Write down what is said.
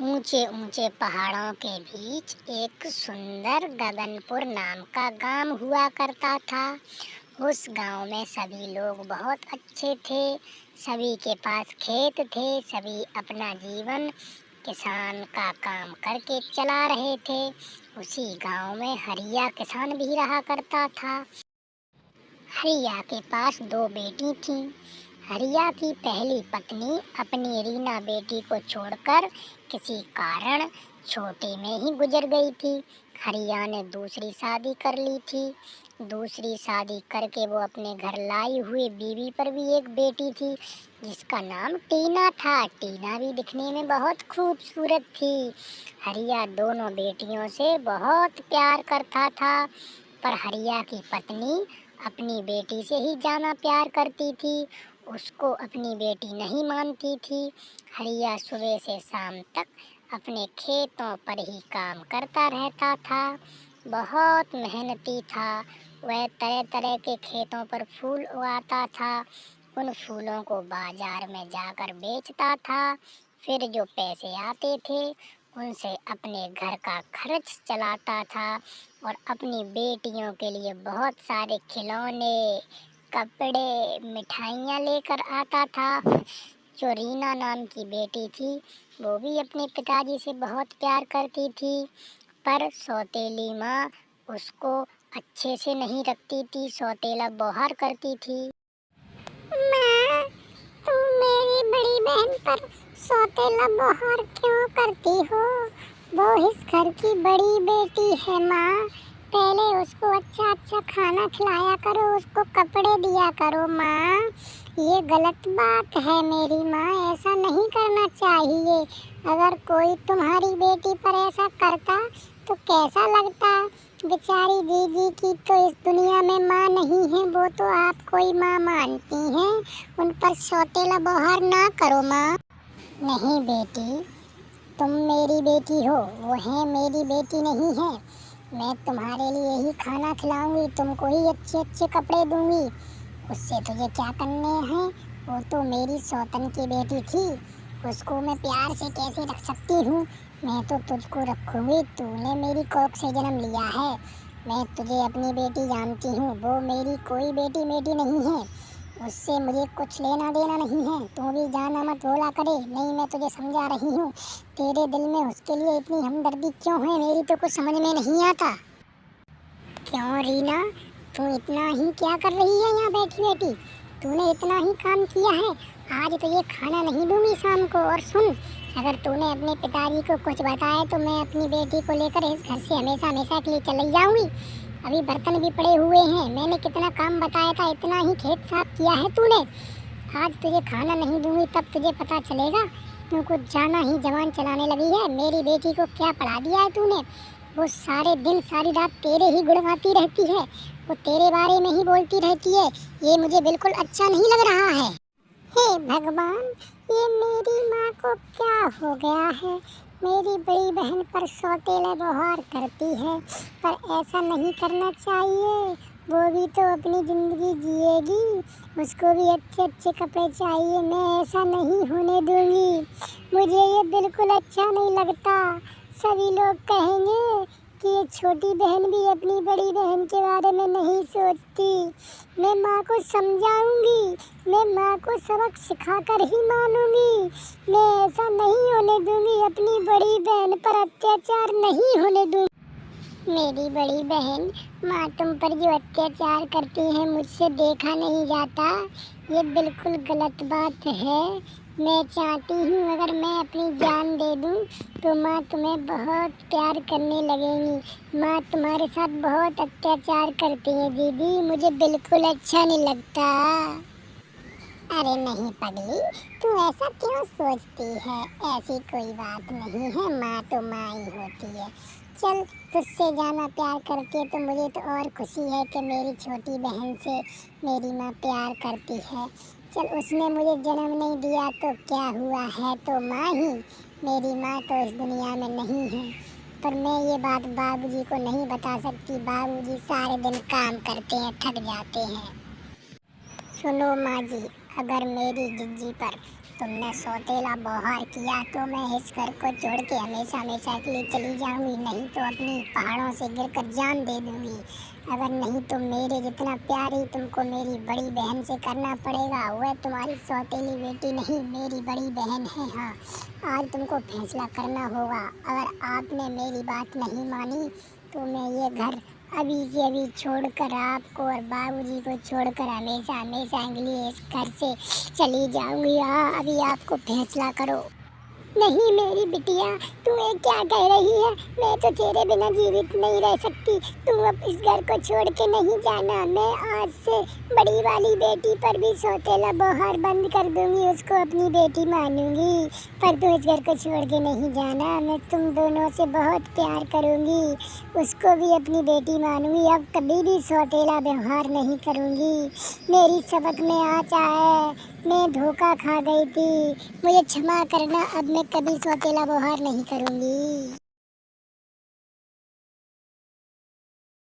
ऊंचे ऊंचे पहाड़ों के बीच एक सुंदर गगनपुर नाम का गांव हुआ करता था। उस गांव में सभी लोग बहुत अच्छे थे। सभी के पास खेत थे। सभी अपना जीवन किसान का काम करके चला रहे थे। उसी गांव में हरिया किसान भी रहा करता था। हरिया के पास दो बेटी थीं। हरिया की पहली पत्नी अपनी रीना बेटी को छोड़कर किसी कारण छोटे में ही गुजर गई थी। हरिया ने दूसरी शादी कर ली थी। दूसरी शादी करके वो अपने घर लाई हुई बीवी पर भी एक बेटी थी जिसका नाम टीना था। टीना भी दिखने में बहुत खूबसूरत थी। हरिया दोनों बेटियों से बहुत प्यार करता था, पर हरिया की पत्नी अपनी बेटी से ही ज़्यादा प्यार करती थी। उसको अपनी बेटी नहीं मानती थी। हरिया सुबह से शाम तक अपने खेतों पर ही काम करता रहता था। बहुत मेहनती था। वह तरह तरह के खेतों पर फूल उगाता था। उन फूलों को बाजार में जाकर बेचता था। फिर जो पैसे आते थे उनसे अपने घर का खर्च चलाता था और अपनी बेटियों के लिए बहुत सारे खिलौने, कपड़े, मिठाइयाँ लेकर आता था। जो रीना नाम की बेटी थी वो भी अपने पिताजी से बहुत प्यार करती थी, पर सौतेली माँ उसको अच्छे से नहीं रखती थी। सौतेला व्यवहार करती थी। माँ, तुम मेरी बड़ी बहन पर सौतेला व्यवहार क्यों करती हो? वो इस घर की बड़ी बेटी है माँ। पहले उसको अच्छा अच्छा खाना खिलाया करो, उसको कपड़े दिया करो माँ। ये गलत बात है मेरी माँ, ऐसा नहीं करना चाहिए। अगर कोई तुम्हारी बेटी पर ऐसा करता तो कैसा लगता? बेचारी दीदी की तो इस दुनिया में माँ नहीं है, वो तो आपको ही माँ मानती हैं। उन पर सौतेला व्यवहार ना करो माँ। नहीं बेटी, तुम मेरी बेटी हो, वो है मेरी बेटी नहीं है। मैं तुम्हारे लिए ही खाना खिलाऊंगी, तुमको ही अच्छे अच्छे कपड़े दूंगी। उससे तुझे क्या करने हैं? वो तो मेरी सौतन की बेटी थी, उसको मैं प्यार से कैसे रख सकती हूँ? मैं तो तुझको रखूंगी, तूने मेरी कोख से जन्म लिया है। मैं तुझे अपनी बेटी जानती हूँ, वो मेरी कोई बेटी नहीं है। उससे मुझे कुछ लेना देना नहीं है। तू भी जाना मत बोला करे, नहीं मैं तुझे समझा रही हूँ। तेरे दिल में उसके लिए इतनी हमदर्दी क्यों है, मेरी तो कुछ समझ में नहीं आता। क्यों रीना, तू इतना ही क्या कर रही है यहाँ बैठी बैठी? तूने इतना ही काम किया है। आज तो ये खाना नहीं दूंगी शाम को। और सुन, अगर तूने अपने पिताजी को कुछ बताया तो मैं अपनी बेटी को लेकर इस घर से हमेशा हमेशा के लिए चली जाऊंगी। अभी बर्तन भी पड़े हुए हैं, मैंने कितना काम बताया था, इतना ही खेत साफ किया है तूने। आज तुझे खाना नहीं दूंगी तब तुझे पता चलेगा। तू कुछ जाना ही जवान चलाने लगी है। मेरी बेटी को क्या पढ़ा दिया है तूने? वो सारे दिन सारी रात तेरे ही गुण गाती रहती है, वो तेरे बारे में ही बोलती रहती है। ये मुझे बिल्कुल अच्छा नहीं लग रहा है। हे भगवान, ये मेरी माँ को क्या हो गया है? मेरी बड़ी बहन पर सौतेला व्यवहार करती है, पर ऐसा नहीं करना चाहिए। वो भी तो अपनी ज़िंदगी जिएगी, उसको भी अच्छे अच्छे कपड़े चाहिए। मैं ऐसा नहीं होने दूंगी। मुझे ये बिल्कुल अच्छा नहीं लगता। सभी लोग कहेंगे कि ये छोटी बहन भी अपनी बड़ी बहन के बारे में नहीं सोचती। मैं माँ को समझाऊंगी, मैं माँ को सबक सिखाकर ही मानूंगी। मैं ऐसा नहीं होने दूंगी, अपनी बड़ी बहन पर अत्याचार नहीं होने दूंगी। मेरी बड़ी बहन, माँ तुम पर जो अत्याचार करती है मुझसे देखा नहीं जाता, ये बिल्कुल गलत बात है। मैं चाहती हूँ अगर मैं अपनी जान दे दूँ तो माँ तुम्हें बहुत प्यार करने लगेंगी। माँ तुम्हारे साथ बहुत अत्याचार करती है दीदी, मुझे बिल्कुल अच्छा नहीं लगता। अरे नहीं पगली, तू ऐसा क्यों सोचती है? ऐसी कोई बात नहीं है, माँ तो माँ ही होती है। चल, तुझसे ज़्यादा प्यार करती है तो मुझे तो और खुशी है कि मेरी छोटी बहन से मेरी माँ प्यार करती है। चल, उसने मुझे जन्म नहीं दिया तो क्या हुआ, है तो माँ ही। मेरी माँ तो इस दुनिया में नहीं है, पर मैं ये बात बाबूजी को नहीं बता सकती। बाबूजी सारे दिन काम करते हैं, थक जाते हैं। सुनो माँ जी, अगर मेरी जिज्जी पर तुमने सौतेला व्यवहार किया तो मैं इस घर को छोड़ के हमेशा हमेशा के लिए चली जाऊंगी, नहीं तो अपनी पहाड़ों से गिरकर जान दे दूंगी। अगर नहीं तो मेरे जितना प्यार ही तुमको मेरी बड़ी बहन से करना पड़ेगा। वह तुम्हारी सौतेली बेटी नहीं, मेरी बड़ी बहन है। हाँ, आज तुमको फैसला करना होगा। अगर आपने मेरी बात नहीं मानी तो मैं ये घर अभी के अभी छोड़कर आपको और बाबूजी को छोड़कर हमेशा हमेशा के लिए इस घर से चली जाऊंगी। हाँ, अभी आपको फैसला करो। नहीं मेरी बिटिया, तू ये क्या कह रही है? मैं तो तेरे बिना जीवित नहीं रह सकती। तू अब इस घर को छोड़ के नहीं जाना। मैं आज से बड़ी वाली बेटी पर भी सौतेला व्यवहार बंद कर दूंगी, उसको अपनी बेटी मानूंगी। पर तू इस घर को छोड़ के नहीं जाना। मैं तुम दोनों से बहुत प्यार करूंगी, उसको भी अपनी बेटी मानूंगी। अब कभी भी सौतेला व्यवहार नहीं करूंगी। मेरी सबक में आचा है, मैं धोखा खा गई थी, मुझे क्षमा करना। अब मैं कभी सौतेला व्यवहार नहीं करूंगी।